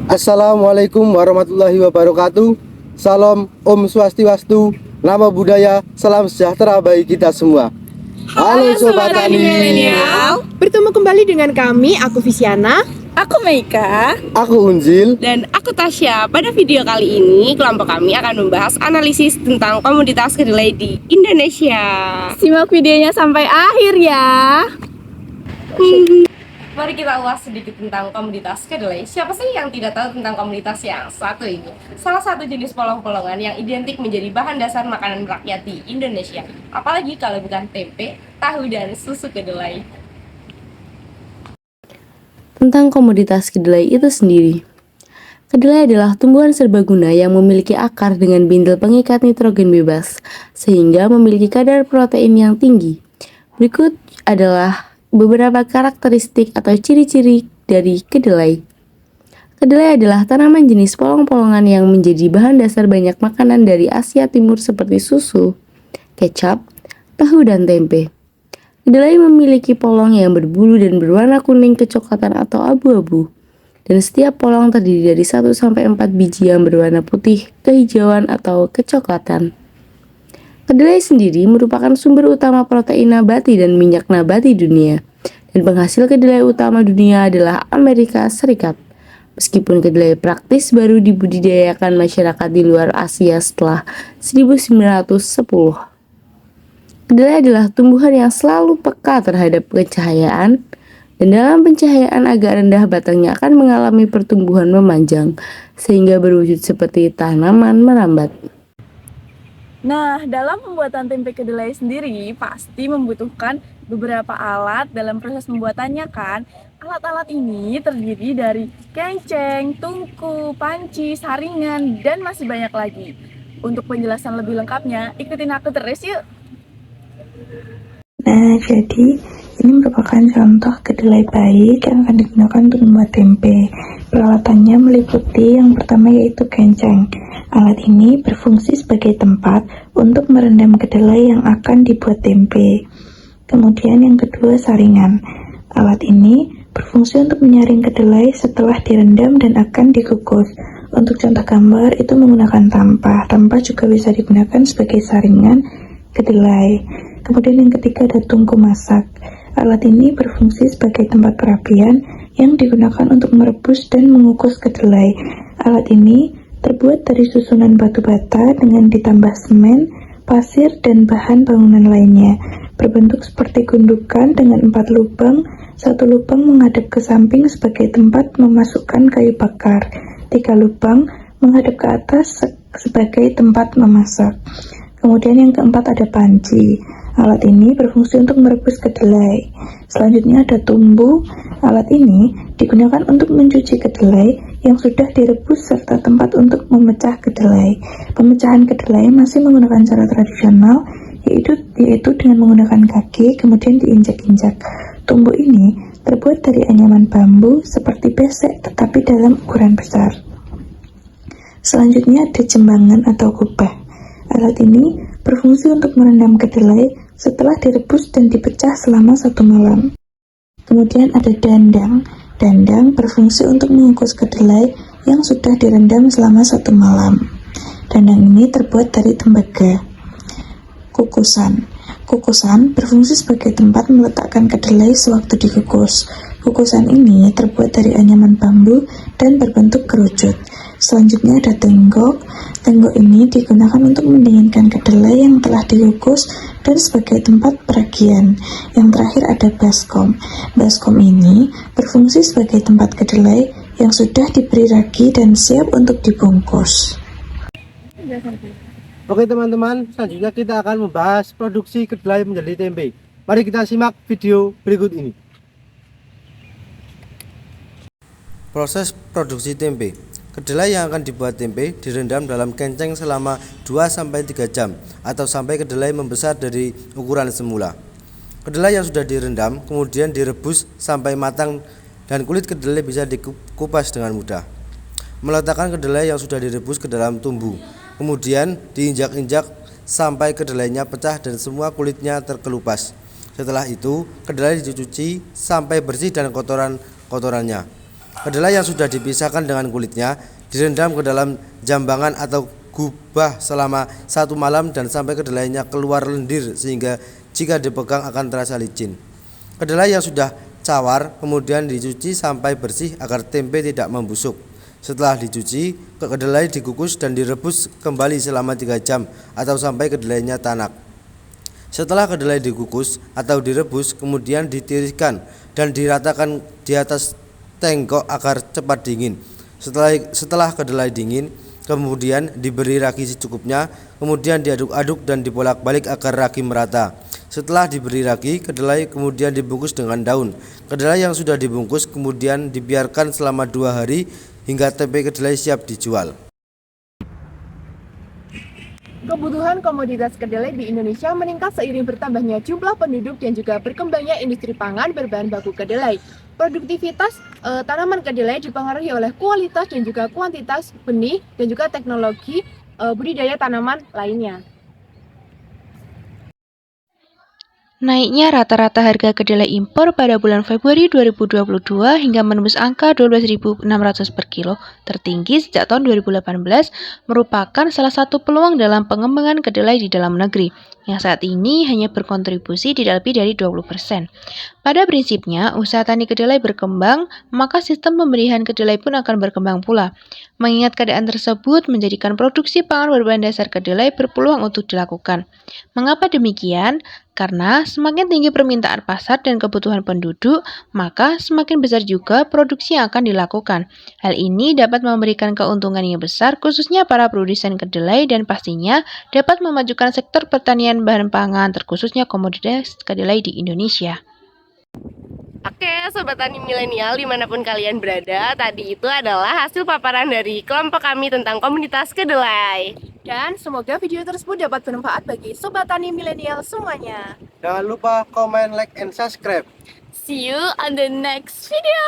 Assalamualaikum warahmatullahi wabarakatuh. Salam Om Swastiastu, Namo Buddhaya, salam sejahtera bagi kita semua. Halo Sobat Tani Milenial. Bertemu kembali dengan kami, aku Visiana, aku Meika, aku Unzil, dan aku Tasya. Pada video kali ini, kelompok kami akan membahas analisis tentang komoditas kedelai di Indonesia. Simak videonya sampai akhir ya. Mari kita ulas sedikit tentang komoditas kedelai. Siapa sih yang tidak tahu tentang komoditas yang satu ini? Salah satu jenis polong-polongan yang identik menjadi bahan dasar makanan rakyat di Indonesia. Apalagi kalau bukan tempe, tahu, dan susu kedelai. Tentang komoditas kedelai itu sendiri. Kedelai adalah tumbuhan serbaguna yang memiliki akar dengan bindel pengikat nitrogen bebas, sehingga memiliki kadar protein yang tinggi. Berikut adalah beberapa karakteristik atau ciri-ciri dari kedelai. Kedelai adalah tanaman jenis polong-polongan yang menjadi bahan dasar banyak makanan dari Asia Timur seperti susu, kecap, tahu, dan tempe. Kedelai memiliki polong yang berbulu dan berwarna kuning kecoklatan atau abu-abu. Dan setiap polong terdiri dari 1-4 biji yang berwarna putih, kehijauan, atau kecoklatan. Kedelai sendiri merupakan sumber utama protein nabati dan minyak nabati dunia. Dan penghasil kedelai utama dunia adalah Amerika Serikat. Meskipun kedelai praktis baru dibudidayakan masyarakat di luar Asia setelah 1910. Kedelai adalah tumbuhan yang selalu peka terhadap pencahayaan, dan dalam pencahayaan agak rendah batangnya akan mengalami pertumbuhan memanjang, sehingga berwujud seperti tanaman merambat. Nah, dalam pembuatan tempe kedelai sendiri pasti membutuhkan beberapa alat dalam proses pembuatannya kan. Alat-alat ini terdiri dari kenceng, tungku, panci, saringan, dan masih banyak lagi. Untuk penjelasan lebih lengkapnya, ikutin aku terus yuk. Nah, jadi ini merupakan contoh kedelai baik yang akan digunakan untuk membuat tempe. Peralatannya meliputi yang pertama yaitu kenceng. Alat ini berfungsi sebagai tempat untuk merendam kedelai yang akan dibuat tempe. Kemudian yang kedua saringan. Alat ini berfungsi untuk menyaring kedelai setelah direndam dan akan dikukus. Untuk contoh gambar itu menggunakan tampah. Tampah juga bisa digunakan sebagai saringan kedelai. Kemudian yang ketiga ada tungku masak. Alat ini berfungsi sebagai tempat perapian yang digunakan untuk merebus dan mengukus kedelai. Alat ini terbuat dari susunan batu bata dengan ditambah semen, pasir, dan bahan bangunan lainnya. Berbentuk seperti gundukan dengan 4 lubang, 1 lubang menghadap ke samping sebagai tempat memasukkan kayu bakar, 3 lubang menghadap ke atas sebagai tempat memasak. Kemudian yang keempat ada panci. Alat ini berfungsi untuk merebus kedelai. Selanjutnya ada tumbu. Alat ini digunakan untuk mencuci kedelai yang sudah direbus serta tempat untuk memecah kedelai. Pemecahan kedelai masih menggunakan cara tradisional, yaitu dengan menggunakan kaki kemudian diinjak-injak. Tumbu ini terbuat dari anyaman bambu seperti besek tetapi dalam ukuran besar. Selanjutnya ada jembangan atau kubah. Alat ini berfungsi untuk merendam kedelai setelah direbus dan dipecah selama 1 malam. Kemudian ada dandang. Dandang berfungsi untuk mengukus kedelai yang sudah direndam selama 1 malam. Dandang ini terbuat dari tembaga. Kukusan. Kukusan berfungsi sebagai tempat meletakkan kedelai sewaktu dikukus. Kukusan ini terbuat dari anyaman bambu dan berbentuk kerucut. Selanjutnya ada tenggok. Tenggok ini digunakan untuk mendinginkan kedelai yang telah dikukus dan sebagai tempat peragian. Yang terakhir ada baskom. Baskom ini berfungsi sebagai tempat kedelai yang sudah diberi ragi dan siap untuk dibungkus. Oke teman-teman, selanjutnya kita akan membahas produksi kedelai menjadi tempe. Mari kita simak video berikut ini. Proses produksi tempe. Kedelai yang akan dibuat tempe direndam dalam kenceng selama 2-3 jam atau sampai kedelai membesar dari ukuran semula. Kedelai yang sudah direndam kemudian direbus sampai matang dan kulit kedelai bisa dikupas dengan mudah. Meletakkan kedelai yang sudah direbus ke dalam tumbu, kemudian diinjak-injak sampai kedelainya pecah dan semua kulitnya terkelupas. Setelah itu, kedelai dicuci sampai bersih dan kotorannya. Kedelai yang sudah dipisahkan dengan kulitnya direndam ke dalam jambangan atau gubah selama 1 malam dan sampai kedelainya keluar lendir sehingga jika dipegang akan terasa licin. Kedelai yang sudah cawar kemudian dicuci sampai bersih agar tempe tidak membusuk. Setelah dicuci, kedelai dikukus dan direbus kembali selama 3 jam atau sampai kedelainya tanak. Setelah kedelai dikukus atau direbus, kemudian ditiriskan dan diratakan di atas tengkok agar cepat dingin. Setelah kedelai dingin, kemudian diberi ragi secukupnya, kemudian diaduk-aduk dan dibolak-balik agar ragi merata. Setelah diberi ragi, kedelai kemudian dibungkus dengan daun. Kedelai yang sudah dibungkus kemudian dibiarkan selama 2 hari hingga tempe kedelai siap dijual. Kebutuhan komoditas kedelai di Indonesia meningkat seiring bertambahnya jumlah penduduk dan juga berkembangnya industri pangan berbahan baku kedelai. Produktivitas tanaman kedelai dipengaruhi oleh kualitas dan juga kuantitas benih dan juga teknologi budidaya tanaman lainnya. Naiknya rata-rata harga kedelai impor pada bulan Februari 2022 hingga menembus angka 12.600 per kilo, tertinggi sejak tahun 2018, merupakan salah satu peluang dalam pengembangan kedelai di dalam negeri, yang saat ini hanya berkontribusi tidak lebih dari 20%. Pada prinsipnya, usaha tani kedelai berkembang, maka sistem pemberian kedelai pun akan berkembang pula. Mengingat keadaan tersebut menjadikan produksi pangan berbahan dasar kedelai berpeluang untuk dilakukan. Mengapa demikian? Karena semakin tinggi permintaan pasar dan kebutuhan penduduk, maka semakin besar juga produksi yang akan dilakukan. Hal ini dapat memberikan keuntungan yang besar khususnya para produsen kedelai dan pastinya dapat memajukan sektor pertanian bahan pangan terkhususnya komoditas kedelai di Indonesia. Oke, Sobat Tani Milenial dimanapun kalian berada, tadi itu adalah hasil paparan dari kelompok kami tentang komunitas kedelai. Dan semoga video tersebut dapat bermanfaat bagi Sobat Tani Milenial semuanya. Jangan lupa komen, like, and subscribe. See you on the next video.